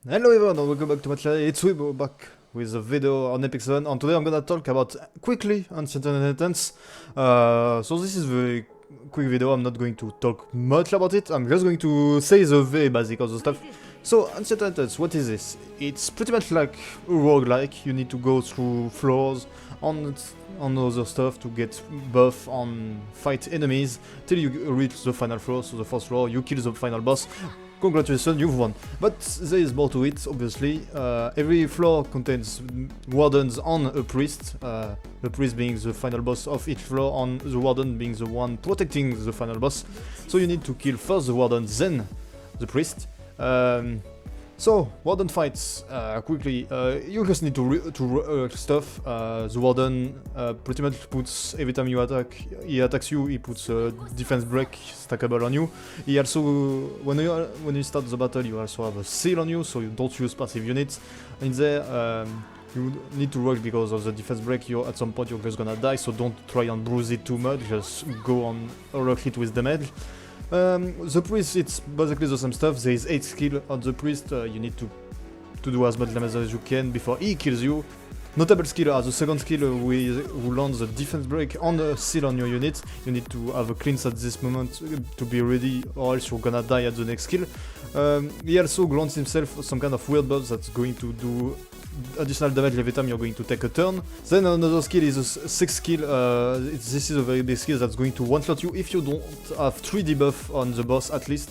Hello everyone and welcome back to my channel. It's Weibo back with a video on Epic 7 and today I'm gonna talk about quickly Ancient Inheritance. So this is a very quick video, I'm not going to talk much about it, I'm just going to say the very basic of the stuff. So Ancient Inheritance, what is this? It's pretty much like a roguelike, you need to go through floors on other stuff to get buff on fight enemies till you reach the final floor, so the first floor, you kill the final boss. Congratulations, you've won. But there is more to it, obviously. Every floor contains wardens on a priest, the priest being the final boss of each floor, and the warden being the one protecting the final boss. So you need to kill first the warden, then the priest. So, warden fights, quickly, you just need to stuff. The warden pretty much puts, every time you attack, he attacks you, he puts a defense break stackable on you. He also, when you start the battle, you also have a seal on you, so you don't use passive units. In there, you need to rush because of the defense break, at some point you're just gonna die, so don't try and bruise it too much, just go on rush it with damage. The priest, it's basically the same stuff. There is 8 skill on the priest, you need to do as much damage as you can before he kills you. Notable skill are the second skill who lands the defense break on a seal on your unit. You need to have a cleanse at this moment to be ready or else you're gonna die at the next skill. He also grants himself some kind of weird buff that's going to do additional damage every time you're going to take a turn. Then another skill is a 6th skill, this is a very big skill that's going to one-shot you if you don't have 3 debuff on the boss at least.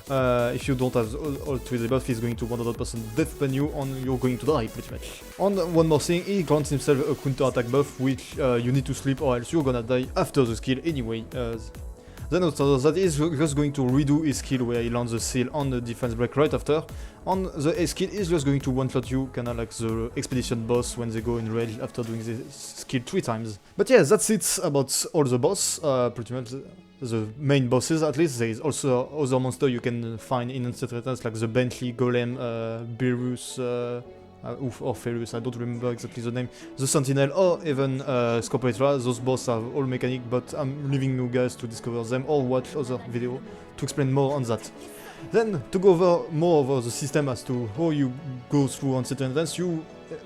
If you don't have all 3 debuff, he's going to 100% death pen you and you're going to die pretty much. And one more thing, he grants himself a counter attack buff which you need to sleep or else you're gonna die after the skill anyway. Then after that, he's just going to redo his skill where he lands the seal on the defense break right after. On the A skill, he's just going to one-shot you, kinda like the expedition boss when they go in rage after doing this skill 3 times. But yeah, that's it about all the boss, pretty much the main bosses at least. There is also other monsters you can find in Ancient Inheritance like the Bentley, Golem, Beerus, or Ferus, I don't remember exactly the name, the Sentinel, or even Scorpoetra. Those bosses are all mechanic, but I'm leaving you guys to discover them or watch other video to explain more on that. Then, to go over more over the system as to how you go through Ancient Inheritance,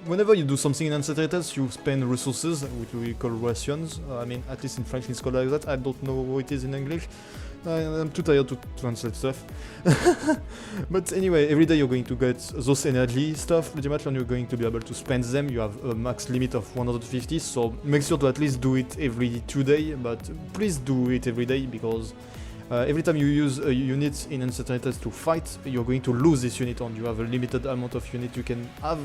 whenever you do something in Ancient Inheritance, you spend resources, which we call rations. I mean, at least in French it's called like that, I don't know how it is in English. I'm too tired to translate stuff. But anyway, every day you're going to get those energy stuff pretty much and you're going to be able to spend them. You have a max limit of 150, so make sure to at least do it every 2 days, but please do it every day because every time you use a unit in Ancient Inheritance to fight, you're going to lose this unit and you have a limited amount of unit you can have.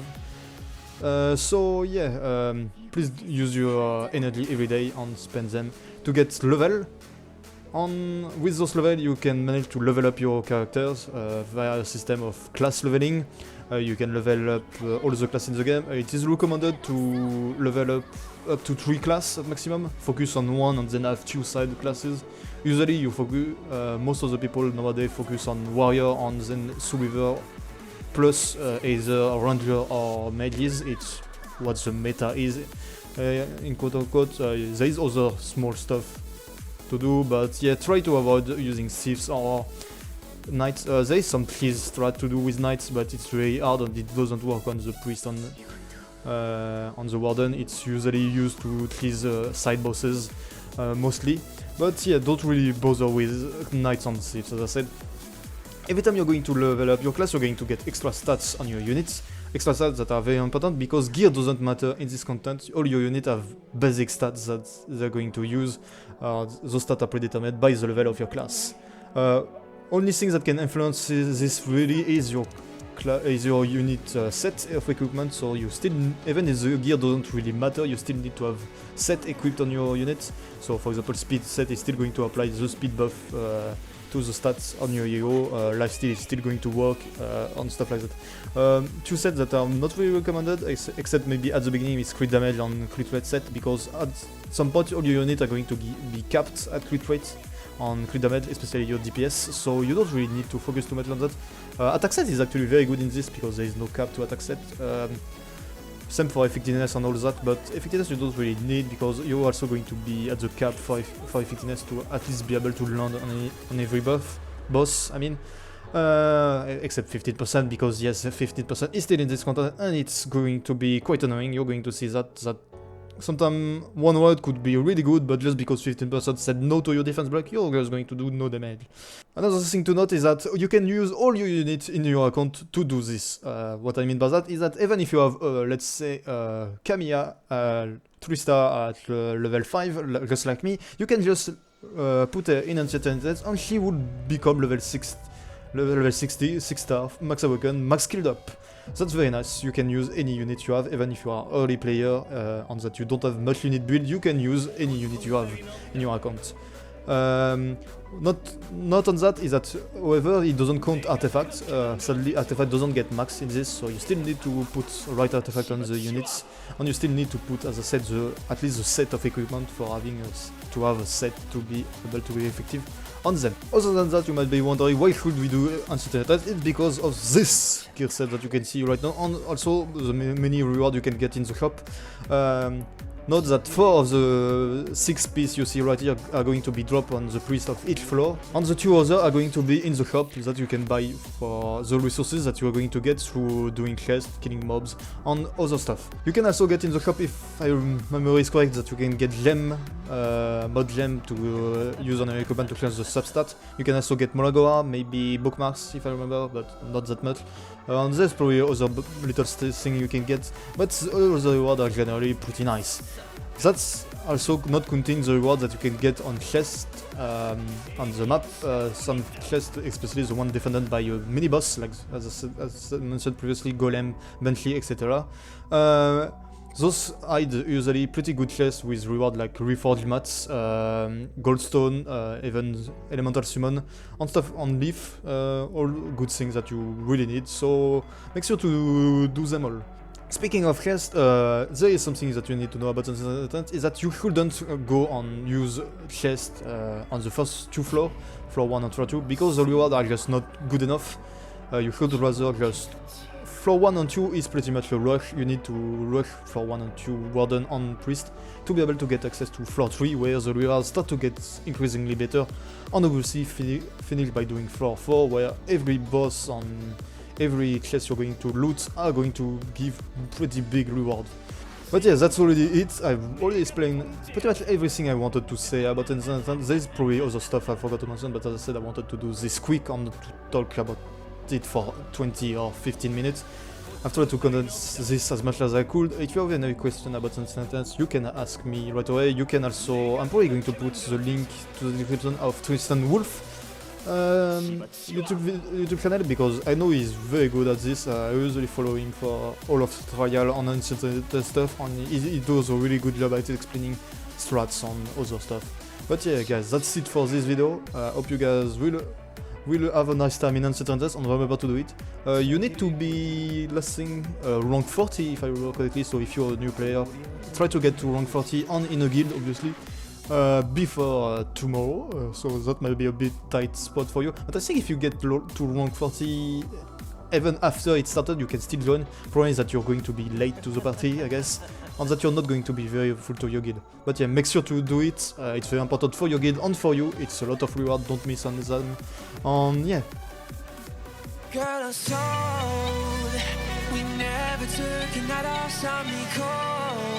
So yeah, please use your energy every day and spend them to get level. With those levels you can manage to level up your characters via a system of class leveling. You can level up all the classes in the game. It is recommended to level up to 3 classes at maximum, focus on one and then have 2 side classes. Usually you focus, most of the people nowadays focus on warrior and then survivor plus either ranger or mages. It's what the meta is in quote unquote. There is other small stuff to do, but yeah, try to avoid using thieves or knights. There is some please strat to do with knights, but it's very hard and it doesn't work on the priest on the warden. It's usually used to please side bosses mostly, but yeah, don't really bother with knights and thieves. As I said, every time you're going to level up your class, you're going to get extra stats on your units. Extra stats that are very important because gear doesn't matter in this content. All your units have basic stats that they're going to use. Those stats are predetermined by the level of your class. Only thing that can influence this really is your unit set of equipment. So you still, even if the gear doesn't really matter, you still need to have set equipped on your units. So for example, speed set is still going to apply the speed buff to the stats on your hero. Lifesteal is still going to work on stuff like that. 2 sets that are not really recommended, except maybe at the beginning, is crit damage and crit rate set, because at some point all your units are going to be capped at crit rate on crit damage, especially your DPS, so you don't really need to focus too much on that. Attack set is actually very good in this because there is no cap to attack set. Same for effectiveness and all that, but effectiveness you don't really need because you're also going to be at the cap for effectiveness to at least be able to land on every boss. I mean, except 15%, because yes, 15% is still in this content, and it's going to be quite annoying. You're going to see that sometimes one word could be really good, but just because 15% said no to your defense block, you're just going to do no damage. Another thing to note is that you can use all your units in your account to do this. What I mean by that is that even if you have, let's say, Kamiya 3-star at level 5, just like me, you can just put her in Ancient Intelligence and she would become level 60, 6-star, max awaken, max skilled up. That's very nice. You can use any unit you have, even if you are early player and that you don't have much unit build, you can use any unit you have in your account. Not on that is that, however, it doesn't count artifacts. Sadly, artifact doesn't get max in this, so you still need to put right artifact on the units, and you still need to put, as I said, at least the set of equipment for having to have a set to be able to be effective on them. Other than that, you might be wondering why should we do Ancient Inheritance. It's because of this gear set that you can see right now, and also the many reward you can get in the shop. Note that 4 of the 6 pieces you see right here are going to be dropped on the priest of each floor, and the 2 others are going to be in the shop that you can buy for the resources that you are going to get through doing quests, killing mobs, and other stuff. You can also get in the shop, if my memory is correct, that you can get gem, mod gem to use on your equipment to cleanse the substat. You can also get Molagora, maybe bookmarks if I remember, but not that much. And there's probably other little thing you can get, but all the rewards are generally pretty nice. That's also not counting the rewards that you can get on chests on the map. Some chests, especially the one defended by a mini-boss, like as I mentioned previously, Golem, Bentley, etc. Those hide usually pretty good chests with reward like reforged mats, goldstone, even elemental summon, and stuff on leaf, all good things that you really need, so make sure to do them all. Speaking of chest, there is something that you need to know about Ancient Inheritance, is that you shouldn't go and use chest on the first 2 floors, floor 1 and floor 2, because the rewards are just not good enough. You should rather just... Floor 1 and 2 is pretty much a rush. You need to rush floor 1 and 2, Warden and Priest, to be able to get access to floor 3, where the rewards start to get increasingly better, and obviously finish by doing floor 4, where every boss and every chest you're going to loot are going to give pretty big reward. But yeah, that's already it. I've already explained pretty much everything I wanted to say about Ancient Inheritance. There's probably other stuff I forgot to mention, but as I said, I wanted to do this quick and to talk about it for 20 or 15 minutes. I've tried to condense this as much as I could. If you have any question about Ancient Inheritance, you can ask me right away. You can also, I'm probably going to put the link to the description of Tristan Wolf YouTube channel, because I know he's very good at this. I usually follow him for all of the trial on Ancient Inheritance stuff, and he does a really good job at explaining strats on other stuff. But yeah guys, that's it for this video. Hope you guys will have a nice time in Ancient Inheritance, and remember to do it. You need to be, last thing, rank 40 if I remember correctly, so if you're a new player, try to get to rank 40 and in a guild obviously, before tomorrow, so that might be a bit tight spot for you. But I think if you get to rank 40 even after it started, you can still join. Problem is that you're going to be late to the party, I guess, and that you're not going to be very helpful to your guild. But yeah, make sure to do it. It's very important for your guild and for you. It's a lot of reward, don't miss on them. Yeah. Girl, I'm sold. We never took another, something cold.